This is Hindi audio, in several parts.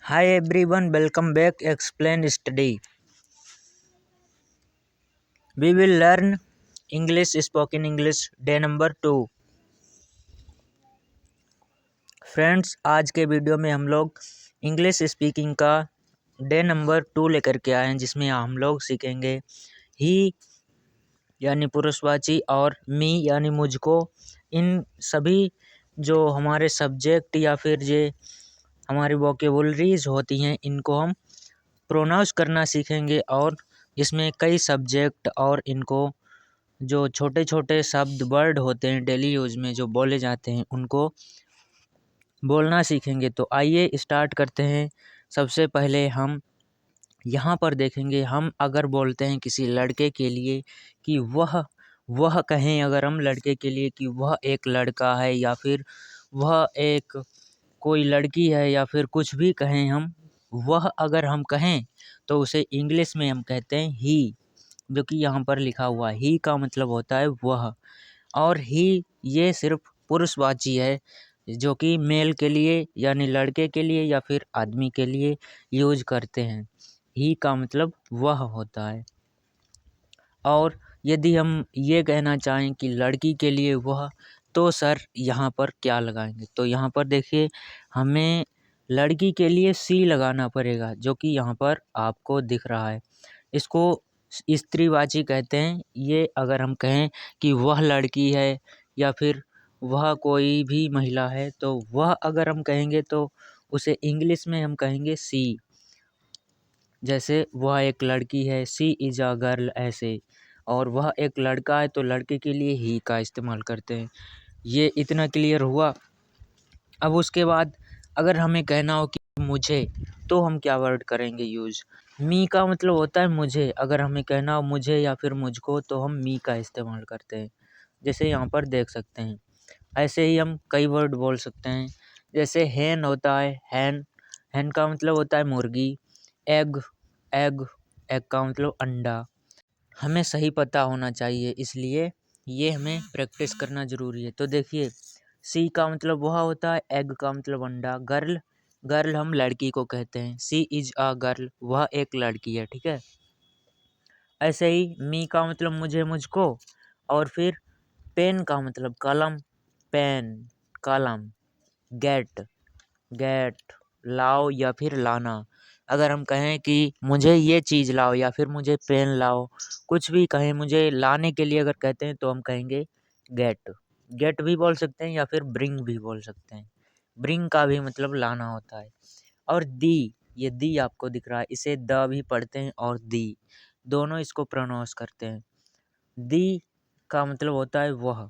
Hi everyone, welcome back. Explain study. We will learn English, spoken English, day number 2. Friends, आज के वीडियो में हम लोग इंग्लिश स्पीकिंग का डे नंबर 2 लेकर के आए हैं, जिसमें हम लोग सीखेंगे ही यानी पुरुषवाची और मी यानी मुझको। इन सभी जो हमारे सब्जेक्ट या फिर ये हमारी वोकेबुलरीज होती हैं, इनको हम प्रोनाउंस करना सीखेंगे। और इसमें कई सब्जेक्ट और इनको जो छोटे छोटे शब्द वर्ड होते हैं डेली यूज़ में जो बोले जाते हैं, उनको बोलना सीखेंगे। तो आइए स्टार्ट करते हैं। सबसे पहले हम यहाँ पर देखेंगे, हम अगर बोलते हैं किसी लड़के के लिए कि वह कहें, अगर हम लड़के के लिए कि वह एक लड़का है या फिर वह एक कोई लड़की है या फिर कुछ भी कहें हम, वह अगर हम कहें तो उसे इंग्लिश में हम कहते हैं ही, जो कि यहाँ पर लिखा हुआ है। ही का मतलब होता है वह, और ही ये सिर्फ पुरुषवाची है, जो कि मेल के लिए यानी लड़के के लिए या फिर आदमी के लिए यूज करते हैं। ही का मतलब वह होता है। और यदि हम ये कहना चाहें कि लड़की के लिए वह, तो सर यहाँ पर क्या लगाएंगे? तो यहाँ पर देखिए, हमें लड़की के लिए सी लगाना पड़ेगा, जो कि यहाँ पर आपको दिख रहा है। इसको स्त्रीवाची कहते हैं। ये अगर हम कहें कि वह लड़की है या फिर वह कोई भी महिला है, तो वह अगर हम कहेंगे तो उसे इंग्लिश में हम कहेंगे सी। जैसे वह एक लड़की है, सी इज़ अ गर्ल, ऐसे। और वह एक लड़का है तो लड़के के लिए ही का इस्तेमाल करते हैं। ये इतना क्लियर हुआ। अब उसके बाद अगर हमें कहना हो कि मुझे, तो हम क्या वर्ड करेंगे यूज़? मी का मतलब होता है मुझे। अगर हमें कहना हो मुझे या फिर मुझको, तो हम मी का इस्तेमाल करते हैं, जैसे यहाँ पर देख सकते हैं। ऐसे ही हम कई वर्ड बोल सकते हैं। जैसे हैन होता है, हैन। हैन का मतलब होता है मुर्गी। एग, एग, एग का मतलब अंडा। हमें सही पता होना चाहिए, इसलिए ये हमें प्रैक्टिस करना ज़रूरी है। तो देखिए, सी का मतलब वह होता है, एग का मतलब अंडा। गर्ल, गर्ल हम लड़की को कहते हैं। सी इज़ अ गर्ल, वह एक लड़की है, ठीक है। ऐसे ही मी का मतलब मुझे, मुझको। और फिर पेन का मतलब कलम, पेन, कलम। गेट, गेट, लाओ या फिर लाना। अगर हम कहें कि मुझे ये चीज़ लाओ या फिर मुझे पेन लाओ, कुछ भी कहें, मुझे लाने के लिए अगर कहते हैं तो हम कहेंगे गेट। गेट भी बोल सकते हैं या फिर ब्रिंग भी बोल सकते हैं। ब्रिंग का भी मतलब लाना होता है। और दी, ये दी आपको दिख रहा है, इसे द भी पढ़ते हैं और दी, दोनों इसको प्रोनाउंस करते हैं। दी का मतलब होता है वह।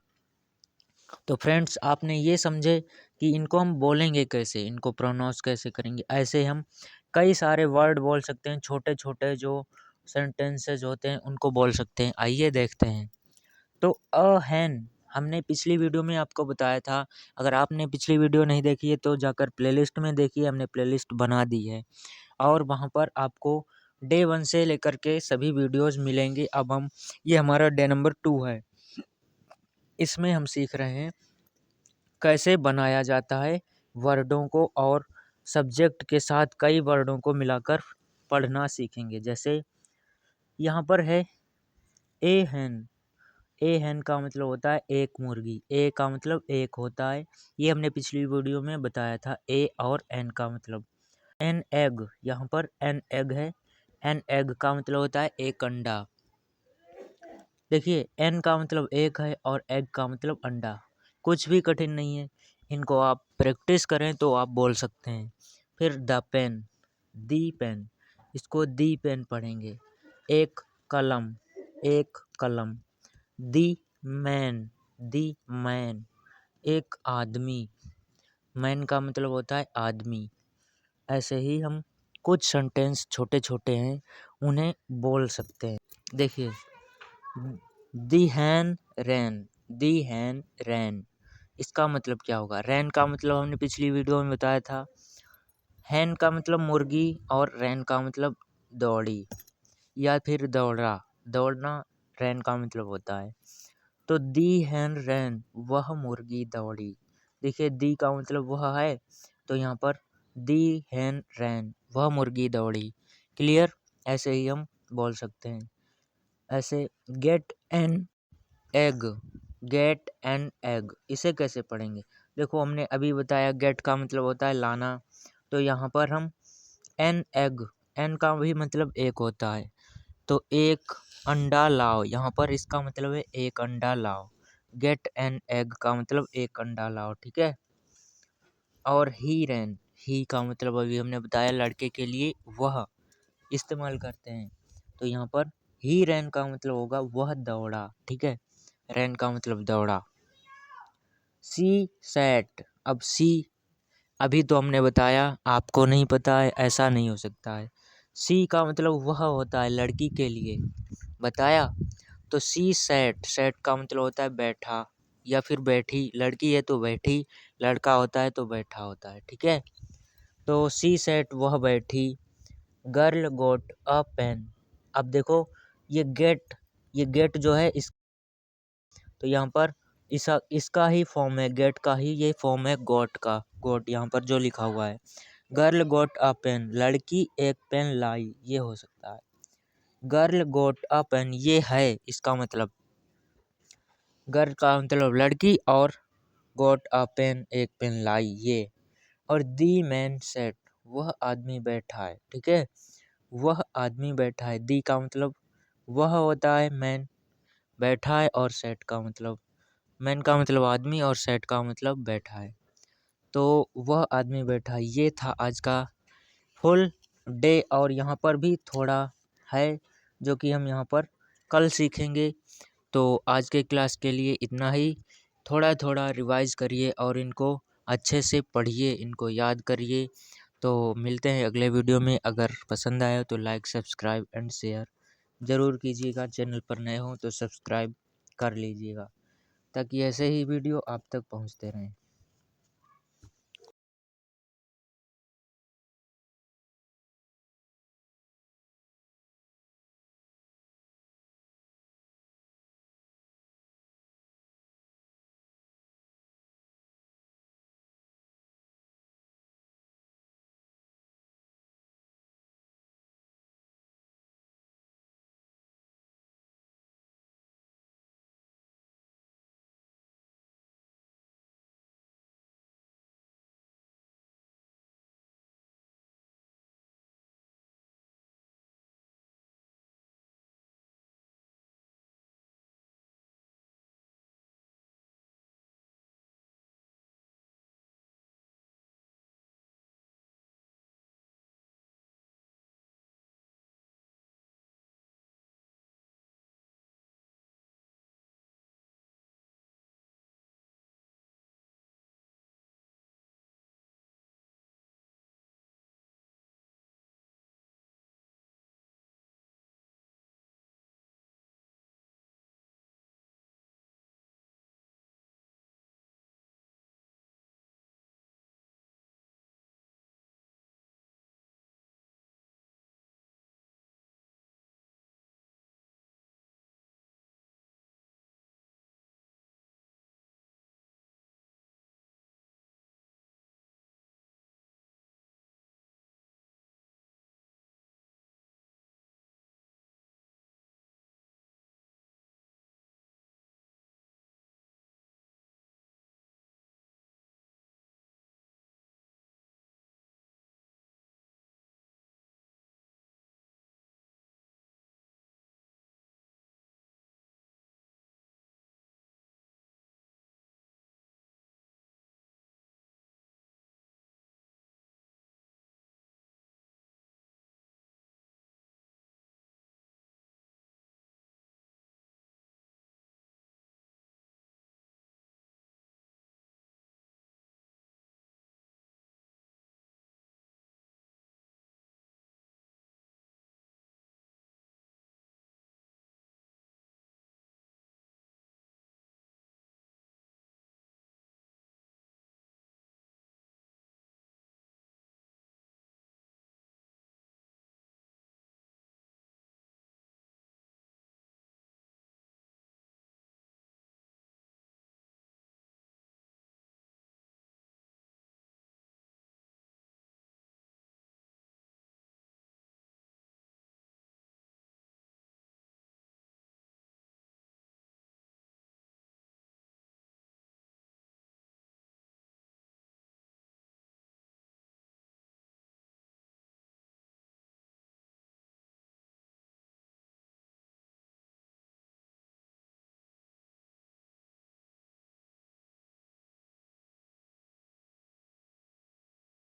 तो फ्रेंड्स, आपने ये समझे कि इनको हम बोलेंगे कैसे, इनको प्रोनाउंस कैसे करेंगे। ऐसे हम कई सारे वर्ड बोल सकते हैं, छोटे छोटे जो सेंटेंसेस होते हैं उनको बोल सकते हैं। आइए देखते हैं। तो अ हैन, हमने पिछली वीडियो में आपको बताया था। अगर आपने पिछली वीडियो नहीं देखी है तो जाकर प्लेलिस्ट में देखिए, हमने प्लेलिस्ट बना दी है और वहाँ पर आपको डे 1 से लेकर के सभी वीडियोज़ मिलेंगे। अब हम, ये हमारा डे नंबर 2 है। इसमें हम सीख रहे हैं कैसे बनाया जाता है वर्डों को, और सब्जेक्ट के साथ कई वर्डों को मिलाकर पढ़ना सीखेंगे। जैसे यहाँ पर है ए हैन। ए हैन का मतलब होता है एक मुर्गी। ए का मतलब एक होता है, ये हमने पिछली वीडियो में बताया था। ए और एन का मतलब। एन एग, यहाँ पर एन एग है। एन एग का मतलब होता है एक अंडा। देखिए, एन का मतलब एक है और एग का मतलब अंडा। कुछ भी कठिन नहीं है, इनको आप प्रैक्टिस करें तो आप बोल सकते हैं। फिर द पेन, दी पेन, इसको दी पेन पढ़ेंगे। एक कलम, एक कलम। दी मैन, दी मैन, एक आदमी। मैन का मतलब होता है आदमी। ऐसे ही हम कुछ सेंटेंस छोटे छोटे हैं, उन्हें बोल सकते हैं। देखिए, दी हैन रैन, दी हैन रैन, इसका मतलब क्या होगा? रैन का मतलब हमने पिछली वीडियो में बताया था। हैन का मतलब मुर्गी और रैन का मतलब दौड़ी या फिर दौड़ा, दौड़ना रैन का मतलब होता है। तो दी हैन रैन, वह मुर्गी दौड़ी। देखिए, दी का मतलब वह है, तो यहाँ पर दी hen ran, वह मुर्गी दौड़ी। क्लियर, ऐसे ही हम बोल सकते हैं। ऐसे get an egg, get an egg, इसे कैसे पढ़ेंगे? देखो हमने अभी बताया get का मतलब होता है लाना, तो यहाँ पर हम an egg, n का भी मतलब एक होता है, तो एक अंडा लाओ, यहाँ पर इसका मतलब है एक अंडा लाओ। get an egg का मतलब एक अंडा लाओ, ठीक है। और ही ran, ही का मतलब अभी हमने बताया लड़के के लिए वह इस्तेमाल करते हैं, तो यहाँ पर ही ran का मतलब होगा वह दौड़ा, ठीक है। ran का मतलब दौड़ा। सी sat, अब सी अभी तो हमने बताया, आपको नहीं पता है ऐसा नहीं हो सकता है। सी का मतलब वह होता है लड़की के लिए, बताया। तो सी sat, sat का मतलब होता है बैठा या फिर बैठी, लड़की है तो बैठी, लड़का होता है तो बैठा होता है, ठीक है। तो सी sat, वह बैठी। गर्ल गोट अ पेन, अब देखो ये गेट जो है इस, तो यहाँ पर इसका ही फॉर्म है, गेट का ही ये फॉर्म है गोट का, गोट यहाँ पर जो लिखा हुआ है। गर्ल गोट अ पेन, लड़की एक पेन लाई, ये हो सकता है। गर्ल गोट अ पेन, ये है इसका मतलब, गर्ल का मतलब लड़की और गोट अ पेन, एक पेन लाई, ये। और दी मैन सेट, वह आदमी बैठा है, ठीक है। वह आदमी बैठा है, दी का मतलब वह होता है मैन, बैठा है, और सेट का मतलब, मैन का मतलब आदमी और सेट का मतलब बैठा है, तो वह आदमी बैठा है। ये था आज का फुल डे, और यहाँ पर भी थोड़ा है जो कि हम यहाँ पर कल सीखेंगे। तो आज के क्लास के लिए इतना ही, थोड़ा थोड़ा रिवाइज करिए और इनको अच्छे से पढ़िए, इनको याद करिए। तो मिलते हैं अगले वीडियो में, अगर पसंद आया तो लाइक सब्सक्राइब एंड शेयर ज़रूर कीजिएगा, चैनल पर नए हो तो सब्सक्राइब कर लीजिएगा ताकि ऐसे ही वीडियो आप तक पहुंचते रहें।